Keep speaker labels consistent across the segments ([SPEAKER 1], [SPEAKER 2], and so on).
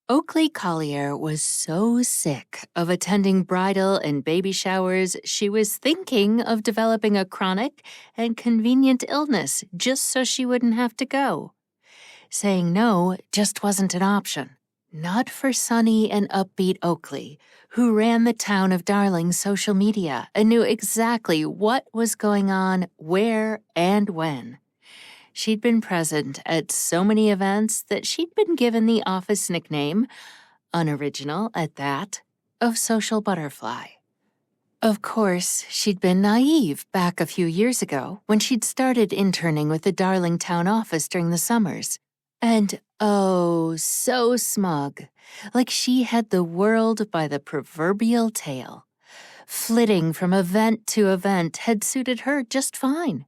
[SPEAKER 1] Oakley Collier was so sick of attending bridal and baby showers, she was thinking of developing a chronic and convenient illness just so she wouldn't have to go. Saying no just wasn't an option. Not for sunny and upbeat Oakley, who ran the town of Darling's social media and knew exactly what was going on, where, and when. She'd been present at so many events that she'd been given the office nickname, unoriginal at that, of Social Butterfly. Of course, she'd been naive back a few years ago when she'd started interning with the Darling town office during the summers. And oh, so smug, like she had the world by the proverbial tail. Flitting from event to event had suited her just fine.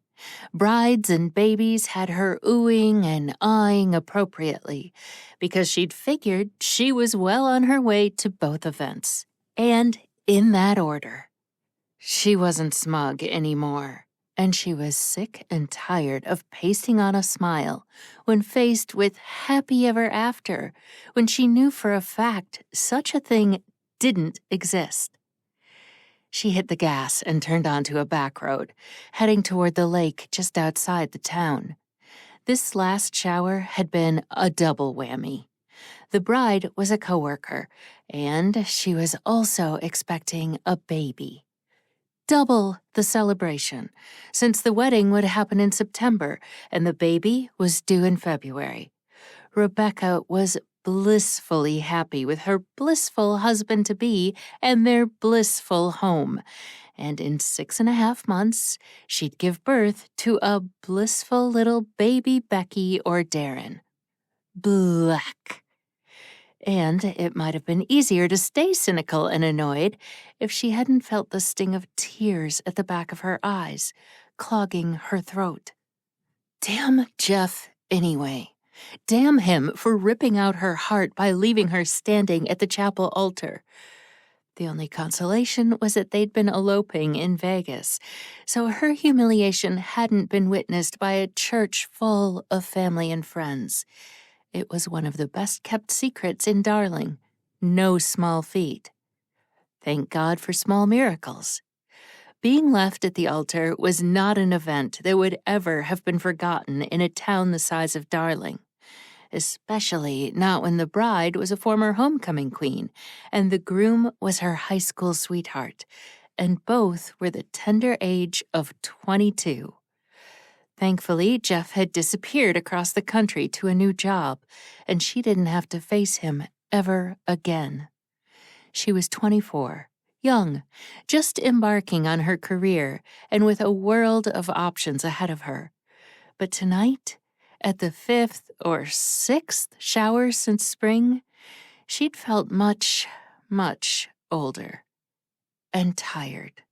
[SPEAKER 1] Brides and babies had her oohing and eyeing appropriately because she'd figured she was well on her way to both events, and in that order. She wasn't smug anymore, and she was sick and tired of pasting on a smile when faced with happy ever after when she knew for a fact such a thing didn't exist. She hit the gas and turned onto a back road, heading toward the lake just outside the town. This last shower had been a double whammy. The bride was a coworker, and she was also expecting a baby. Double the celebration, since the wedding would happen in September and the baby was due in February. Rebecca was blissfully happy with her blissful husband-to-be and their blissful home, and in 6.5 months, she'd give birth to a blissful little baby Becky or Darren. Black. And it might have been easier to stay cynical and annoyed if she hadn't felt the sting of tears at the back of her eyes, clogging her throat. Damn Jeff, anyway. Damn him for ripping out her heart by leaving her standing at the chapel altar. The only consolation was that they'd been eloping in Vegas, so her humiliation hadn't been witnessed by a church full of family and friends. It was one of the best-kept secrets in Darling. No small feat. Thank God for small miracles. Being left at the altar was not an event that would ever have been forgotten in a town the size of Darling. Especially not when the bride was a former homecoming queen and the groom was her high school sweetheart, and both were the tender age of 22. Thankfully, Jeff had disappeared across the country to a new job, and she didn't have to face him ever again. She was 24, young, just embarking on her career and with a world of options ahead of her. But tonight, at the 5th or 6th shower since spring, she'd felt much, much older and tired.